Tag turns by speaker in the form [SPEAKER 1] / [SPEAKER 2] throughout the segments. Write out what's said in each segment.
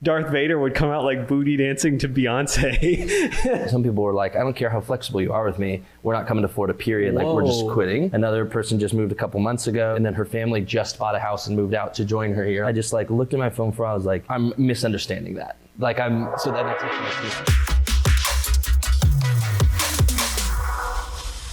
[SPEAKER 1] Darth Vader would come out like booty dancing to Beyonce.
[SPEAKER 2] Some people were like, I don't care how flexible you are with me, we're not coming to Florida, period. Like, we're just quitting. Another person just moved a couple months ago, and then her family just bought a house and moved out to join her here. I just like looked at my phone for a while, I was like, I'm misunderstanding that. Like so then I texted my team.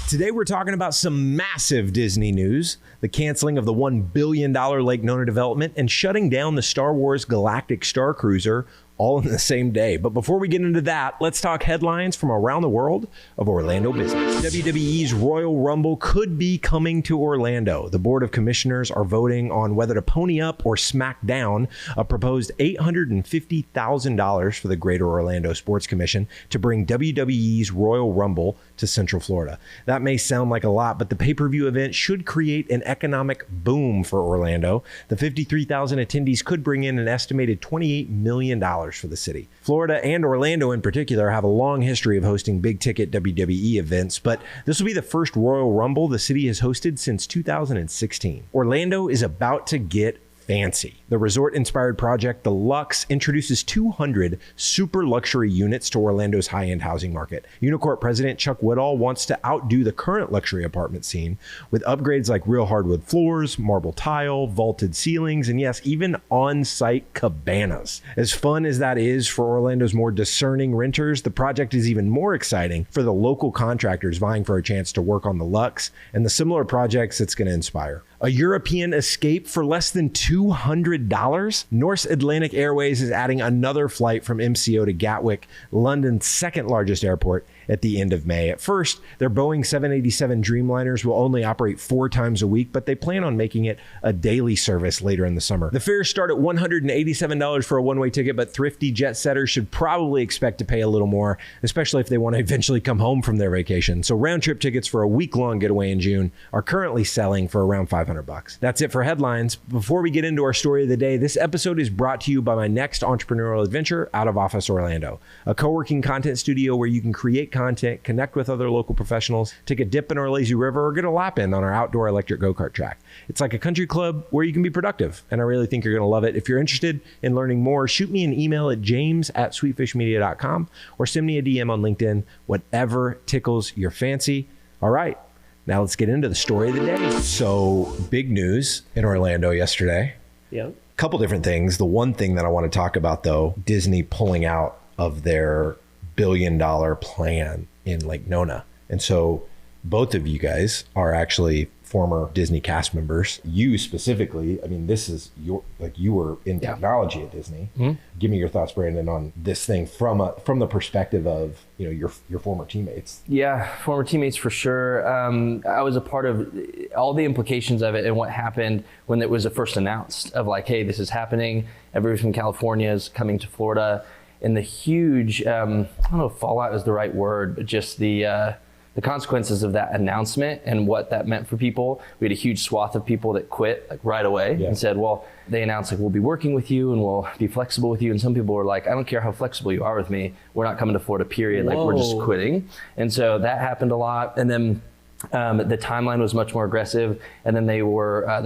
[SPEAKER 3] Today we're talking about some massive Disney news, the canceling of the $1 billion Lake Nona development and shutting down the Star Wars Galactic Starcruiser all in the same day. But before we get into that, let's talk headlines from around the world of Orlando business. WWE's Royal Rumble could be coming to Orlando. The Board of Commissioners are voting on whether to pony up or smack down a proposed $850,000 for the Greater Orlando Sports Commission to bring WWE's Royal Rumble to Central Florida. That may sound like a lot, but the pay-per-view event should create an economic boom for Orlando. The 53,000 attendees could bring in an estimated $28 million for the city. Florida and Orlando in particular have a long history of hosting big-ticket WWE events, but this will be the first Royal Rumble the city has hosted since 2016. Orlando is about to get fancy. The resort-inspired project, The Luxe, introduces 200 super luxury units to Orlando's high-end housing market. Unicorp president Chuck Woodall wants to outdo the current luxury apartment scene with upgrades like real hardwood floors, marble tile, vaulted ceilings, and yes, even on-site cabanas. As fun as that is for Orlando's more discerning renters, the project is even more exciting for the local contractors vying for a chance to work on The Luxe and the similar projects it's going to inspire. A European escape for less than $200? Norse Atlantic Airways is adding another flight from MCO to Gatwick, London's second largest airport, at the end of May. At first, their Boeing 787 Dreamliners will only operate 4 times a week, but they plan on making it a daily service later in the summer. The fares start at $187 for a one-way ticket, but thrifty jet setters should probably expect to pay a little more, especially if they want to eventually come home from their vacation. So round-trip tickets for a week-long getaway in June are currently selling for around $500. That's it for headlines. Before we get into our story of the day, this episode is brought to you by my next entrepreneurial adventure, Out of Office Orlando, a co-working content studio where you can create content, connect with other local professionals, take a dip in our lazy river, or get a lap in on our outdoor electric go-kart track. It's like a country club where you can be productive, and I really think you're going to love it. If you're interested in learning more, shoot me an email at james@sweetfishmedia.com or send me a DM on LinkedIn, whatever tickles your fancy. All right, now let's get into the story of the day. So, big news in Orlando yesterday.
[SPEAKER 1] Yep.
[SPEAKER 3] Couple different things. The one thing that I want to talk about, though, Disney pulling out of their billion-dollar plan in Lake Nona. And so both of you guys are actually former Disney cast members. You specifically, I mean, this is you were in technology at Disney. Mm-hmm. Give me your thoughts, Brandon, on this thing from the perspective of, you know, your former teammates.
[SPEAKER 2] Yeah, former teammates for sure. I was a part of all the implications of it and what happened when it was first announced of like, hey, this is happening. Everybody from California is coming to Florida. And the huge, I don't know if fallout is the right word, but just the consequences of that announcement and what that meant for people. We had a huge swath of people that quit like right away and said, well, they announced like, we'll be working with you and we'll be flexible with you. And some people were like, I don't care how flexible you are with me, we're not coming to Florida, period. Like, we're just quitting. And so that happened a lot. And then the timeline was much more aggressive, and then they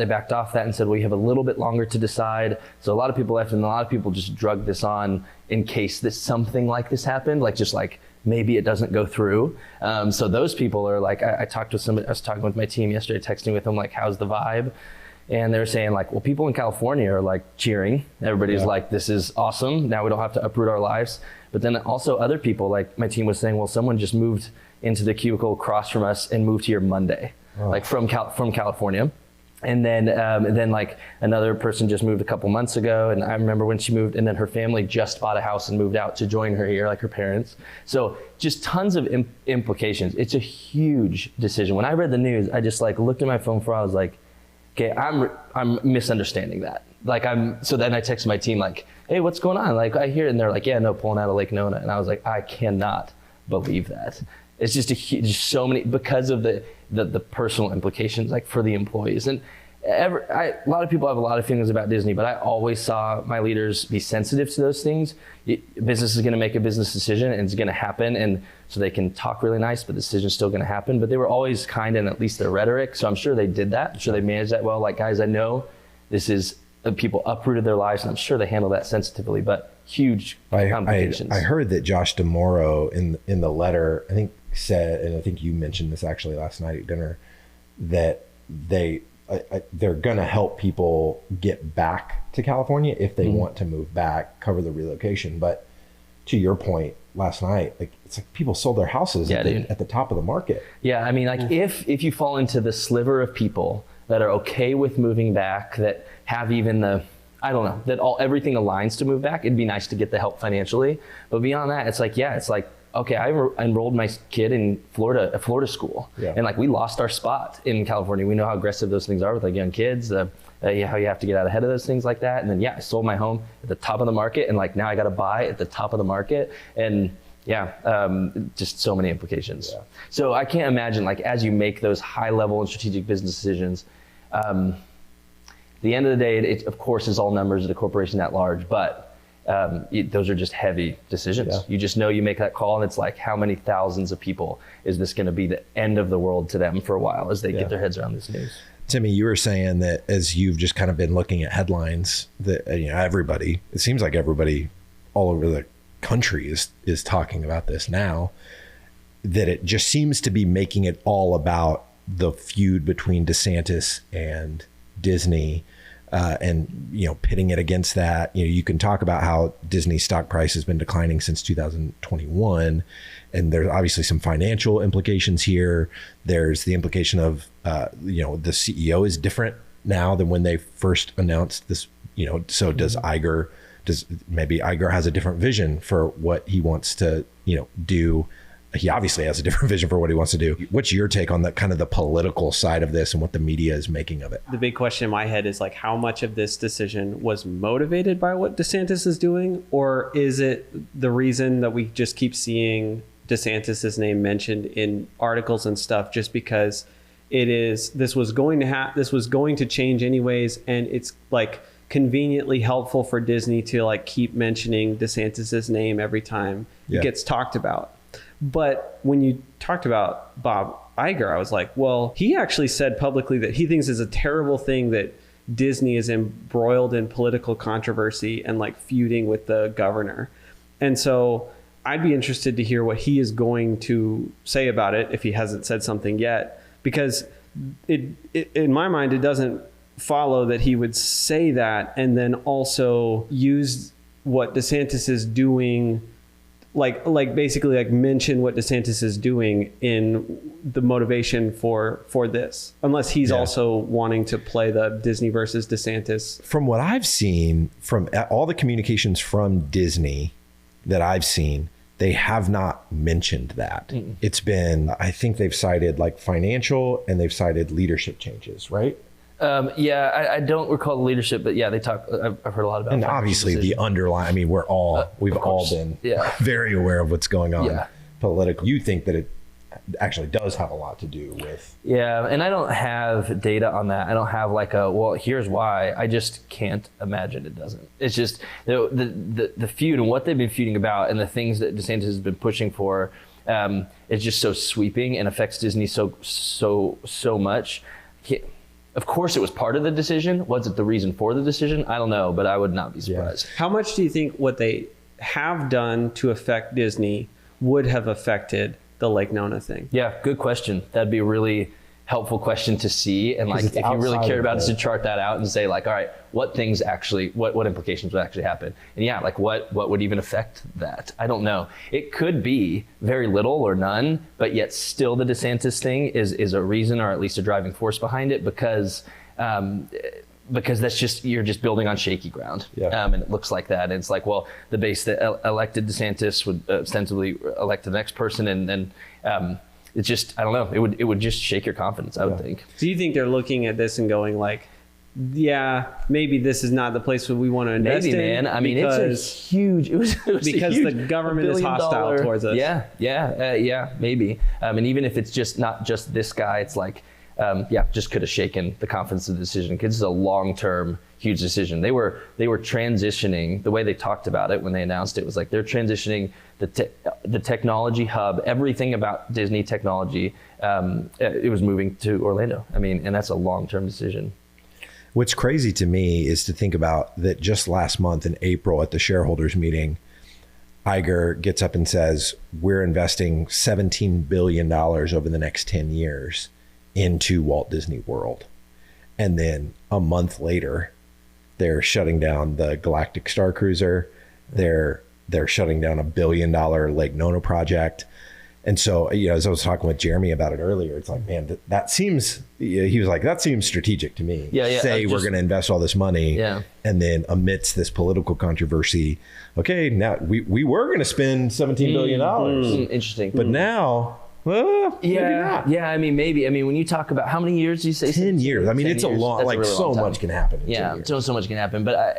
[SPEAKER 2] backed off that and said, well, you have a little bit longer to decide. So a lot of people left, and a lot of people just drugged this on in case something like this happened, like just like maybe it doesn't go through. So those people are like, I talked with somebody, I was talking with my team yesterday, texting with them like, how's the vibe? And they were saying like, well, people in California are like cheering. Everybody's like, this is awesome. Now we don't have to uproot our lives. But then also other people, like my team was saying, well, someone just moved into the cubicle across from us and moved here Monday, like from California. And then like another person just moved a couple months ago. And I remember when she moved, and then her family just bought a house and moved out to join her here, like her parents. So just tons of implications. It's a huge decision. When I read the news, I just like looked at my phone for a while. I was like, okay, I'm misunderstanding that. Like so then I texted my team like, hey, what's going on? Like I hear it, and they're like, yeah, no, pulling out of Lake Nona. And I was like, I cannot believe that. It's just just so many, because of the personal implications like for the employees. And a lot of people have a lot of feelings about Disney, but I always saw my leaders be sensitive to those things. Business is going to make a business decision, and it's going to happen. And so they can talk really nice, but the decision's still going to happen. But they were always kind in at least their rhetoric. So I'm sure they did that. I'm sure they managed that well. Like, guys, I know this is people uprooted their lives, and I'm sure they handle that sensitively. But huge complications.
[SPEAKER 3] I heard that Josh DeMoro in the letter, I think said, and I think you mentioned this actually last night at dinner, that they're going to help people get back to California if they want to move back, cover the relocation. But to your point last night, like it's like people sold their houses at the top of the market.
[SPEAKER 2] Yeah, I mean, like if you fall into the sliver of people that are okay with moving back, that have even the, I don't know, that everything aligns to move back, it'd be nice to get the help financially. But beyond that, it's like, okay, I enrolled my kid in a Florida school, and like we lost our spot in California. We know how aggressive those things are with like young kids, how you have to get out ahead of those things like that. And then I sold my home at the top of the market, and like now I got to buy at the top of the market, and just so many implications. Yeah. So I can't imagine, like as you make those high level and strategic business decisions, at the end of the day, it of course is all numbers at a corporation that large, but those are just heavy decisions. Yeah. You just know you make that call, and it's like, how many thousands of people is this going to be the end of the world to them for a while as they get their heads around this news?
[SPEAKER 3] Timmy, you were saying that as you've just kind of been looking at headlines, that it seems like everybody all over the country is talking about this now, that it just seems to be making it all about the feud between DeSantis and Disney. And pitting it against that, you can talk about how Disney's stock price has been declining since 2021, and there's obviously some financial implications here. There's the implication of the CEO is different now than when they first announced this. So does Iger? Maybe Iger has a different vision for what he wants to do. He obviously has a different vision for what he wants to do. What's your take on the kind of the political side of this and what the media is making of it?
[SPEAKER 1] The big question in my head is like, how much of this decision was motivated by what DeSantis is doing? Or is it the reason that we just keep seeing DeSantis's name mentioned in articles and stuff just because this was going to change anyways, and it's like conveniently helpful for Disney to like keep mentioning DeSantis's name every time it gets talked about. But when you talked about Bob Iger, I was like, well, he actually said publicly that he thinks it's a terrible thing that Disney is embroiled in political controversy and like feuding with the governor. And so I'd be interested to hear what he is going to say about it if he hasn't said something yet, because it in my mind, it doesn't follow that he would say that and then also use what DeSantis is doing, like basically like mention what DeSantis is doing in the motivation for this, unless he's also wanting to play the Disney versus DeSantis.
[SPEAKER 3] From what I've seen, from all the communications from Disney that I've seen, they have not mentioned that. It's been, I think they've cited like financial and they've cited leadership changes, right?
[SPEAKER 2] I don't recall the leadership, but they talk. I've heard a lot about.
[SPEAKER 3] And obviously the underlying. I mean, we've all been very aware of what's going on politically. You think that it actually does have a lot to do with.
[SPEAKER 2] Yeah, and I don't have data on that. I don't have like here's why. I just can't imagine it doesn't. It's just the feud and what they've been feuding about and the things that DeSantis has been pushing for. It's just so sweeping and affects Disney so much. Of course, it was part of the decision. Was it the reason for the decision? I don't know, but I would not be surprised.
[SPEAKER 1] How much do you think what they have done to affect Disney would have affected the Lake Nona thing?
[SPEAKER 2] Yeah, good question. That'd be a really helpful question to see. And like, if you really cared about it, to chart that out and say like, all right, what things actually, what implications would actually happen? And like what would even affect that? I don't know. It could be very little or none, but yet still the DeSantis thing is a reason, or at least a driving force behind it, because that's just, you're just building on shaky ground. And it looks like that. And it's like, well, the base that elected DeSantis would ostensibly elect the next person. And then it's just, I don't know, it would just shake your confidence, I would think.
[SPEAKER 1] Do you think they're looking at this and going like, maybe this is not the place that we want to invest in?
[SPEAKER 2] Maybe, man. I mean, it's a huge, it was
[SPEAKER 1] because
[SPEAKER 2] huge,
[SPEAKER 1] the government is hostile towards us.
[SPEAKER 2] Maybe. And even if it's just not just this guy, it's like, just could have shaken the confidence of the decision, because it's a long-term, huge decision. They were transitioning, the way they talked about it when they announced it was like they're transitioning the technology hub, everything about Disney technology. It was moving to Orlando. I mean, and that's a long-term decision.
[SPEAKER 3] What's crazy to me is to think about that just last month in April at the shareholders meeting, Iger gets up and says, we're investing $17 billion over the next 10 years into Walt Disney World. And then a month later, they're shutting down the Galactic Starcruiser. They're shutting down $1 billion Lake Nona project. And so, as I was talking with Jeremy about it earlier, it's like, man, that seems, he was like, that seems strategic to me. Say we're going to invest all this money. And then amidst this political controversy, okay, now we were going to spend $17 billion.
[SPEAKER 2] Interesting.
[SPEAKER 3] But now, maybe not.
[SPEAKER 2] Yeah, I mean, maybe. I mean, when you talk about how many years do you say?
[SPEAKER 3] 10 years. I mean, it's a long,
[SPEAKER 2] really
[SPEAKER 3] so
[SPEAKER 2] long
[SPEAKER 3] much can happen.
[SPEAKER 2] So much can happen. But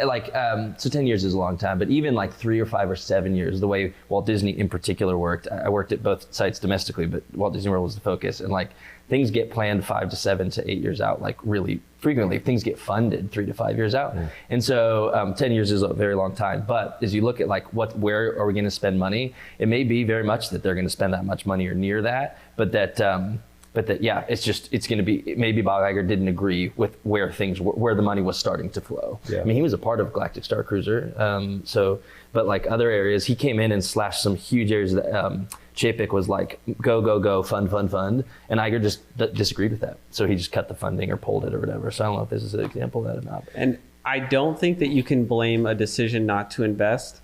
[SPEAKER 2] so 10 years is a long time. But even like 3 or 5 or 7 years, the way Walt Disney in particular worked, I worked at both sites domestically, but Walt Disney World was the focus. And like things get planned 5 to 7 to 8 years out, like really frequently. Things get funded 3 to 5 years out. And so 10 years is a very long time. But as you look at like where are we going to spend money, it may be very much that they're going to spend that much money or near that, but that it's going to be, maybe Bob Iger didn't agree with where things were, where the money was starting to flow. I mean, he was a part of Galactic Starcruiser. But like other areas, he came in and slashed some huge areas that Chapek was like, go, fund. And Iger just disagreed with that. So he just cut the funding or pulled it or whatever. So I don't know if this is an example of that or not.
[SPEAKER 1] And I don't think that you can blame a decision not to invest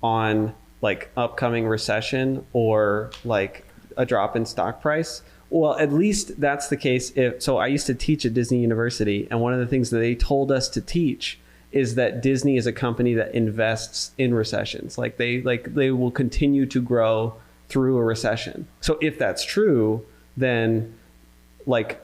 [SPEAKER 1] on like upcoming recession or like a drop in stock price. Well, at least that's the case. So I used to teach at Disney University, and one of the things that they told us to teach is that Disney is a company that invests in recessions. Like they will continue to grow through a recession. So if that's true, then like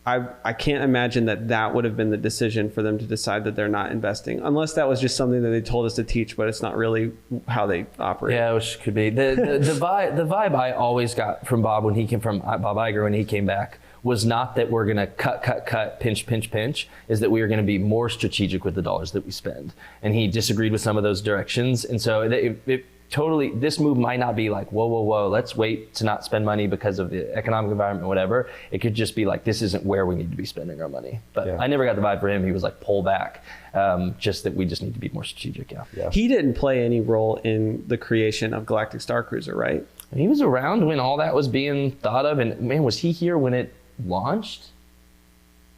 [SPEAKER 1] I can't imagine that would have been the decision for them to decide that they're not investing, unless that was just something that they told us to teach, but it's not really how they operate.
[SPEAKER 2] Yeah, which could be. The vibe I always got from Bob Iger when he came back was not that we're going to cut, pinch, is that we are going to be more strategic with the dollars that we spend. And he disagreed with some of those directions. And so it totally, this move might not be like, whoa, let's wait to not spend money because of the economic environment, whatever. It could just be like, this isn't where we need to be spending our money. But I never got the vibe for him. He was like, pull back. Just that we just need to be more strategic. Yeah.
[SPEAKER 1] He didn't play any role in the creation of Galactic Starcruiser, right?
[SPEAKER 2] He was around when all that was being thought of. And man, was he here when it launched?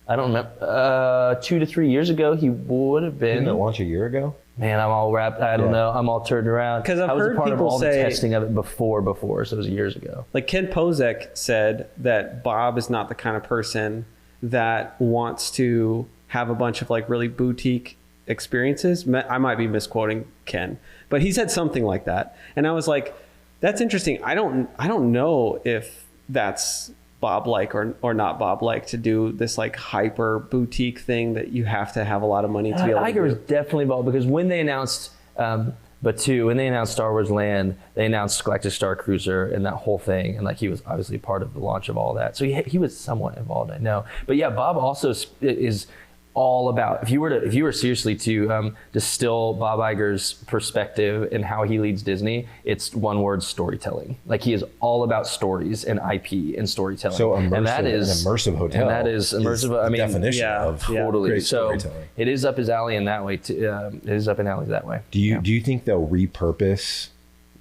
[SPEAKER 2] I don't remember. 2 to 3 years ago, he would have been.
[SPEAKER 3] Didn't it launch a year ago?
[SPEAKER 2] Man, I'm all wrapped. I don't know. I'm all turned around.
[SPEAKER 1] Because I
[SPEAKER 2] was
[SPEAKER 1] heard
[SPEAKER 2] a part of
[SPEAKER 1] people
[SPEAKER 2] all
[SPEAKER 1] say,
[SPEAKER 2] the testing of it before, so it was years ago.
[SPEAKER 1] Like Ken Pozek said that Bob is not the kind of person that wants to have a bunch of like really boutique experiences. I might be misquoting Ken, but he said something like that. And I was like, that's interesting. I don't know if that's Bob-like or not Bob-like to do this like hyper boutique thing that you have to have a lot of money to be able to do.
[SPEAKER 2] Iger was definitely involved because when they announced when they announced Star Wars Land, they announced Galactic Starcruiser and that whole thing, and like he was obviously part of the launch of all that. So he was somewhat involved, I know. But yeah, Bob also is all about, if you were seriously to distill Bob Iger's perspective and how he leads Disney, it's one word: storytelling. Like he is all about stories and IP and storytelling.
[SPEAKER 3] So
[SPEAKER 2] and that is
[SPEAKER 3] an immersive hotel.
[SPEAKER 2] And that is immersive. I mean,
[SPEAKER 3] definition of
[SPEAKER 2] totally.
[SPEAKER 3] great
[SPEAKER 2] So
[SPEAKER 3] storytelling.
[SPEAKER 2] it is up his alley in that way. It is up in alley that way.
[SPEAKER 3] Do you think they'll repurpose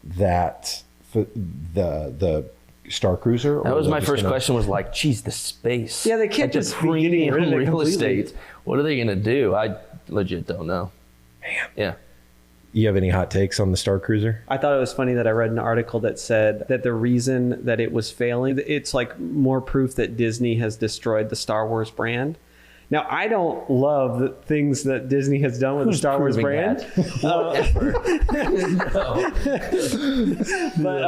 [SPEAKER 3] that for the Starcruiser?
[SPEAKER 2] That was my first question. Was like, geez, the space.
[SPEAKER 1] Yeah, they can't
[SPEAKER 2] like
[SPEAKER 1] just be getting rid of it
[SPEAKER 2] real
[SPEAKER 1] completely.
[SPEAKER 2] estate. What are they going to do? I legit don't know.
[SPEAKER 3] Man.
[SPEAKER 2] Yeah.
[SPEAKER 3] You have any hot takes on the Starcruiser?
[SPEAKER 1] I thought it was funny that I read an article that said that the reason that it was failing, it's like more proof that Disney has destroyed the Star Wars brand. Now, I don't love the things that Disney has done with the Star Wars brand.
[SPEAKER 2] Whatever.
[SPEAKER 1] But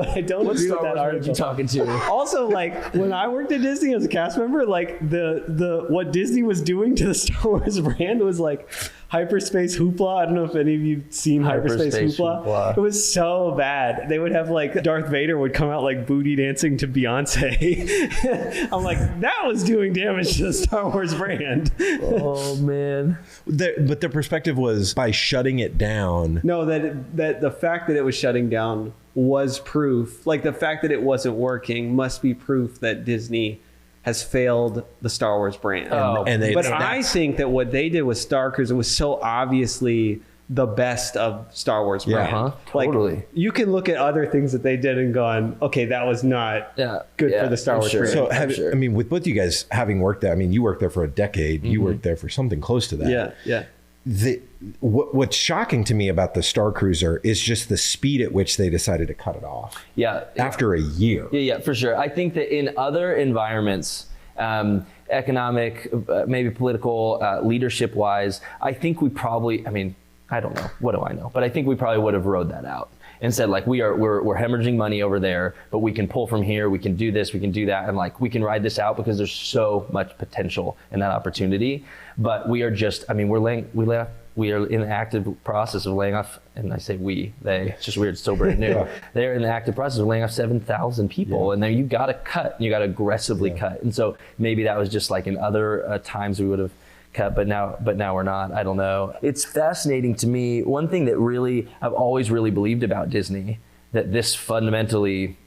[SPEAKER 1] I don't agree with that article.
[SPEAKER 2] You talking to?
[SPEAKER 1] Also, like when I worked at Disney as a cast member, like the what Disney was doing to the Star Wars brand was like hyperspace hoopla. I don't know if any of you've seen hyperspace hoopla. It was so bad. They would have like Darth Vader would come out like booty dancing to Beyonce. I'm like, that was doing damage to the Star Wars brand.
[SPEAKER 2] Oh man.
[SPEAKER 3] But their perspective was by shutting it down.
[SPEAKER 1] No, that the fact that it was shutting down was proof. Like the fact that it wasn't working must be proof that Disney has failed the Star Wars brand.
[SPEAKER 3] But
[SPEAKER 1] I think that what they did with Starcruiser was so obviously the best of Star Wars brand.
[SPEAKER 2] Totally.
[SPEAKER 1] Like, you can look at other things that they did and gone, okay, that was not good for the Star Wars brand.
[SPEAKER 3] So, I mean, with both you guys having worked there, I mean, you worked there for a decade. You worked there for something close to that.
[SPEAKER 1] Yeah.
[SPEAKER 3] What's shocking to me about the Starcruiser is just the speed at which they decided to cut it off. After a year.
[SPEAKER 2] Yeah, for sure. I think that in other environments, economic, maybe political, leadership wise, I think we probably, I mean, I don't know. What do I know? But I think we probably would have rode that out and said, like, we're hemorrhaging money over there, but we can pull from here. We can do this. We can do that. And like, we can ride this out because there's so much potential in that opportunity. But we are just, I mean, we are in the active process of laying off, and I say we, they, it's just weird, it's still brand new. They're in the active process of laying off 7,000 people, and then you got to cut, you got to aggressively cut. And so maybe that was just like in other times we would have cut, but now we're not. I don't know. It's fascinating to me. One thing that really I've always really believed about Disney, that this fundamentally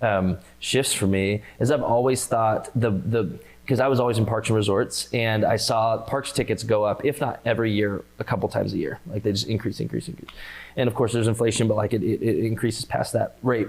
[SPEAKER 2] shifts for me, is I've always thought because I was always in parks and resorts, and I saw parks tickets go up, if not every year, a couple times a year. Like they just increase. And of course there's inflation, but like it increases past that rate.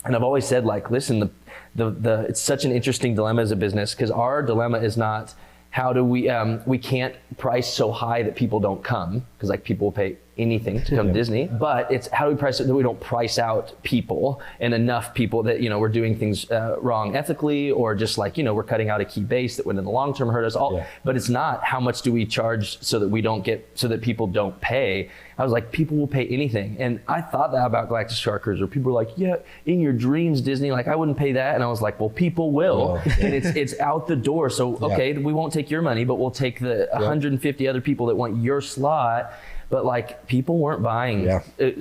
[SPEAKER 2] And I've always said, like, listen, it's such an interesting dilemma as a business, because our dilemma is not how do we can't price so high that people don't come, because like people will pay anything to come to Disney, but it's how do we price it that we don't price out people and enough people that, you know, we're doing things wrong ethically, or just like, you know, we're cutting out a key base that would in the long term hurt us all. But it's not how much do we charge so that people don't pay. I was like, people will pay anything. And I thought that about Galactic Starcruiser. People were like, yeah, in your dreams, Disney, like I wouldn't pay that. And I was like, well, people will. And it's out the door. So, okay, we won't take your money, but we'll take the 150 other people that want your slot. But like, people weren't buying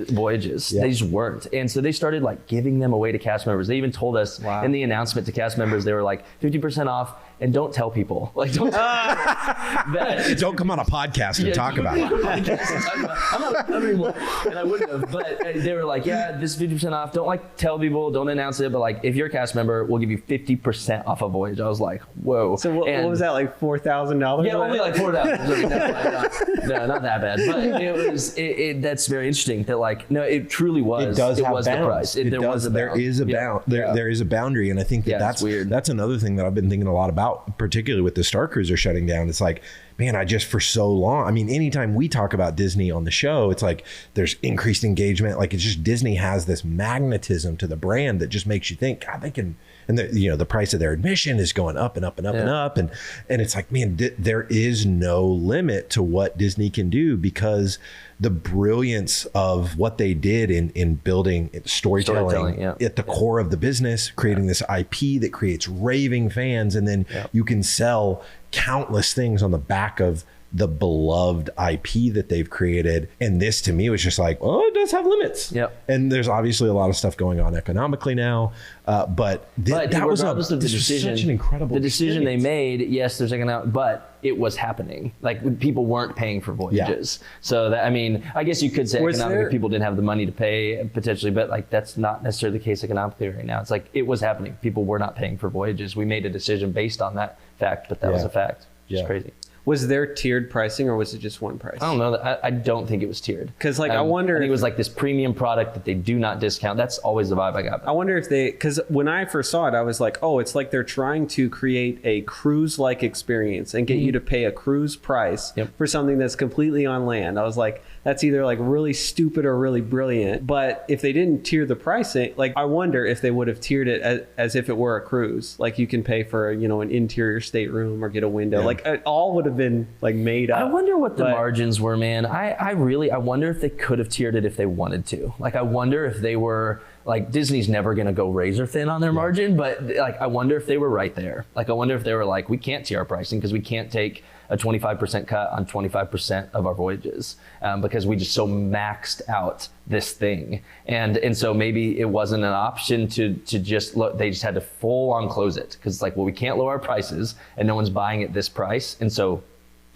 [SPEAKER 2] voyages. They just weren't. And so they started like giving them away to cast members. They even told us in the announcement to cast members, they were like 50% off, and don't tell people. Like, don't
[SPEAKER 3] don't come on a podcast and talk about it.
[SPEAKER 2] I'm not anymore, and I wouldn't have. But they were like, yeah, this is 50% off. Don't like tell people, don't announce it. But like, if you're a cast member, we'll give you 50% off a voyage. I was like, whoa.
[SPEAKER 1] So what was that, like $4,000?
[SPEAKER 2] Yeah, only like $4,000. No, not that bad. But it was. That's very interesting. That like, no, it truly was.
[SPEAKER 3] It does have
[SPEAKER 2] was
[SPEAKER 3] bounds.
[SPEAKER 2] The price.
[SPEAKER 3] There is a bound. There is a boundary, and I think that's weird. That's another thing that I've been thinking a lot about, particularly with the Starcruiser shutting down. It's like, man, I just for so long, I mean, anytime we talk about Disney on the show, it's like there's increased engagement. Like, it's just Disney has this magnetism to the brand that just makes you think, God, they can. And the price of their admission is going up and up and up and up, and it's like, man, there is no limit to what Disney can do, because the brilliance of what they did in building storytelling at the core of the business, creating this IP that creates raving fans, and then you can sell countless things on the back of the beloved IP that they've created. And this to me was just like, oh, it does have limits. And there's obviously a lot of stuff going on economically now. But that was such an incredible
[SPEAKER 2] decision they made. Yes, there's economic, but it was happening. Like, people weren't paying for voyages. So that, I mean, I guess you could say economically people didn't have the money to pay potentially, but like, that's not necessarily the case economically right now. It's like, it was happening. People were not paying for voyages. We made a decision based on that fact, but that was a fact. It's crazy.
[SPEAKER 1] Was there tiered pricing, or was it just one price?
[SPEAKER 2] I don't know. I don't think it was tiered.
[SPEAKER 1] Because like, I wonder
[SPEAKER 2] if it was like this premium product that they do not discount. That's always the vibe I got.
[SPEAKER 1] I wonder if because when I first saw it, I was like, oh, it's like they're trying to create a cruise-like experience and get you to pay a cruise price for something that's completely on land. I was like, that's either like really stupid or really brilliant. But if they didn't tier the pricing, like, I wonder if they would have tiered it as if it were a cruise. Like, you can pay for, you know, an interior stateroom or get a window. Like, it all would have been like made up.
[SPEAKER 2] I wonder what the margins were, man. I wonder if they could have tiered it if they wanted to. Like, I wonder if they were like, Disney's never going to go razor thin on their margin, but like, I wonder if they were right there. Like, I wonder if they were like, we can't tier our pricing because we can't take a 25% cut on 25% of our voyages because we just so maxed out this thing. And so maybe it wasn't an option to just look, they just had to full on close it, because it's like, well, we can't lower our prices and no one's buying at this price. And so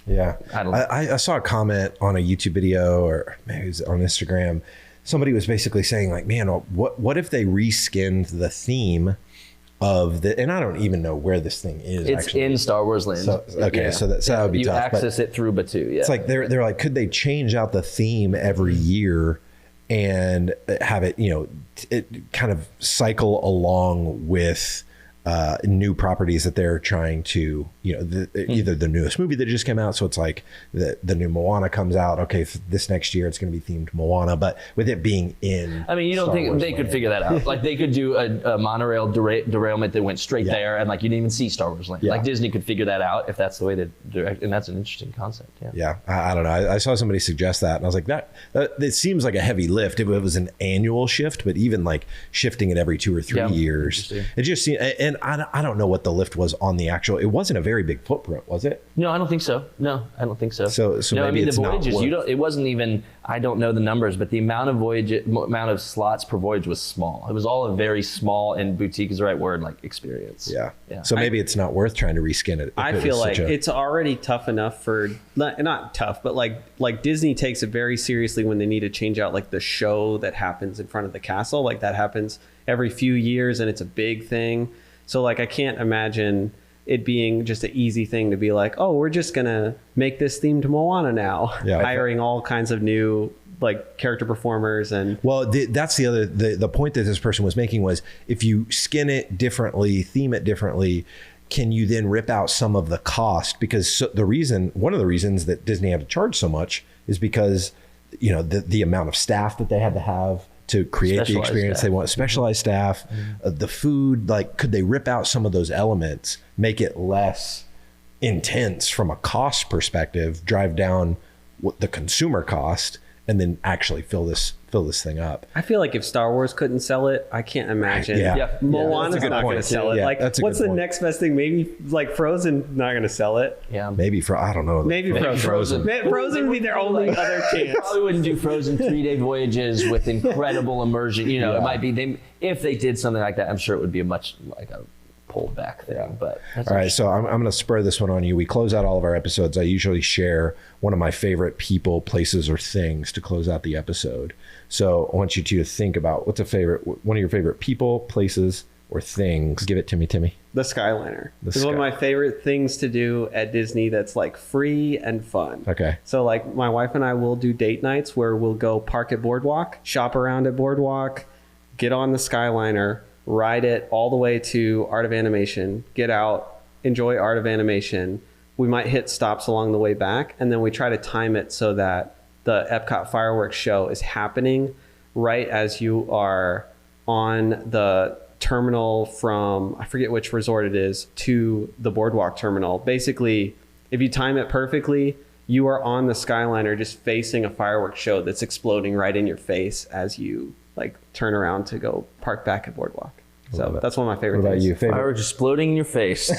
[SPEAKER 3] I saw a comment on a YouTube video, or maybe it was on Instagram. Somebody was basically saying like, man, what if they reskinned the theme of the, and I don't even know where this thing is.
[SPEAKER 2] It's
[SPEAKER 3] actually
[SPEAKER 2] in Star Wars land.
[SPEAKER 3] So that would be
[SPEAKER 2] you
[SPEAKER 3] tough.
[SPEAKER 2] access it through Batuu. Yeah,
[SPEAKER 3] it's like they're like, could they change out the theme every year and have it, it kind of cycle along with new properties that they're trying to, either the newest movie that just came out. So it's like the new Moana comes out. Okay, this next year it's going to be themed Moana, but with it being in.
[SPEAKER 2] I mean, you don't
[SPEAKER 3] Star
[SPEAKER 2] think
[SPEAKER 3] Wars
[SPEAKER 2] they
[SPEAKER 3] land.
[SPEAKER 2] could figure that out? Like they could do a monorail derailment that went straight there, and like you didn't even see Star Wars land.
[SPEAKER 3] Yeah.
[SPEAKER 2] Like Disney could figure that out if that's the way to direct, and that's an interesting concept. Yeah.
[SPEAKER 3] Yeah, I don't know. I saw somebody suggest that, and I was like, that it seems like a heavy lift if it was an annual shift, but even like shifting it every 2 or 3 years, it just seemed. And I don't know what the lift was on the actual. It wasn't a very big footprint, was it?
[SPEAKER 2] No, I don't think so. No, I don't think so.
[SPEAKER 3] So
[SPEAKER 2] no,
[SPEAKER 3] maybe
[SPEAKER 2] I mean
[SPEAKER 3] it's
[SPEAKER 2] the
[SPEAKER 3] not
[SPEAKER 2] voyages.
[SPEAKER 3] worth-
[SPEAKER 2] It wasn't even. I don't know the numbers, but the amount of slots per voyage was small. It was all a very small, and boutique is the right word, like experience.
[SPEAKER 3] Yeah.
[SPEAKER 2] Yeah.
[SPEAKER 3] So maybe it's not worth trying to reskin it.
[SPEAKER 1] I feel like it's already tough enough for not tough, but like Disney takes it very seriously when they need to change out like the show that happens in front of the castle. Like that happens every few years, and it's a big thing. So like I can't imagine it being just an easy thing to be like, oh, we're just gonna make this themed Moana now, hiring all kinds of new like character performers. And
[SPEAKER 3] well, that's the point that this person was making was, if you skin it differently, theme it differently, can you then rip out some of the cost? Because one of the reasons that Disney had to charge so much is because the amount of staff that they had to have to create the experience staff. They want, specialized staff, the food. Like, could they rip out some of those elements, make it less intense from a cost perspective, drive down the consumer cost, and then actually fill this thing up?
[SPEAKER 1] I feel like if Star Wars couldn't sell it, I can't imagine. Moana's not going to sell it.
[SPEAKER 3] Yeah,
[SPEAKER 1] like, what's the next best thing? Maybe like Frozen, not going to sell it.
[SPEAKER 2] Yeah,
[SPEAKER 3] maybe I don't know.
[SPEAKER 1] Maybe Frozen. Frozen would be their only other chance.
[SPEAKER 2] Probably wouldn't do Frozen 3-day voyages with incredible immersion. It might be if they did something like that. I'm sure it would be a pulled back thing. But
[SPEAKER 3] all right, so I'm going to spur this one on you. We close out all of our episodes. I usually share one of my favorite people, places, or things to close out the episode. So I want you to think about one of your favorite people, places, or things. Give it to me, Timmy.
[SPEAKER 1] The Skyliner. It's one of my favorite things to do at Disney that's like free and fun.
[SPEAKER 3] Okay.
[SPEAKER 1] So like my wife and I will do date nights where we'll go park at Boardwalk, shop around at Boardwalk, get on the Skyliner, ride it all the way to Art of Animation, get out, enjoy Art of Animation. We might hit stops along the way back, and then we try to time it so that the Epcot fireworks show is happening right as you are on the terminal from, I forget which resort it is, to the Boardwalk terminal. Basically, if you time it perfectly, you are on the Skyliner just facing a fireworks show that's exploding right in your face as you like turn around to go park back at Boardwalk. So that's one of my favorite things.
[SPEAKER 3] What about you?
[SPEAKER 2] Fireworks exploding in your face.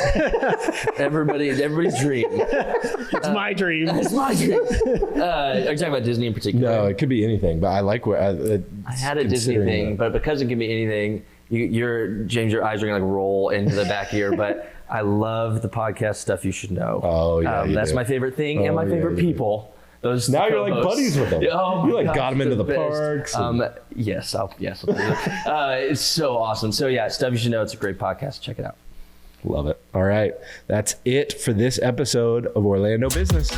[SPEAKER 2] everybody's dream.
[SPEAKER 1] It's my dream.
[SPEAKER 2] It's my dream. Are you talking about Disney in particular?
[SPEAKER 3] No, it could be anything, but I like what
[SPEAKER 2] I had a Disney thing, but because it can be anything, James, your eyes are gonna like roll into the back here. But I love the podcast stuff. You should know.
[SPEAKER 3] Oh yeah,
[SPEAKER 2] that's my favorite thing, and my favorite people. Those
[SPEAKER 3] now you're like buddies with them.
[SPEAKER 2] Oh
[SPEAKER 3] you like
[SPEAKER 2] gosh,
[SPEAKER 3] got them into the
[SPEAKER 2] best.
[SPEAKER 3] parks.
[SPEAKER 2] Yes, I'll do that. It's so awesome. So yeah, stuff you should know. It's a great podcast. Check it out.
[SPEAKER 3] Love it. All right, that's it for this episode of Orlando Business.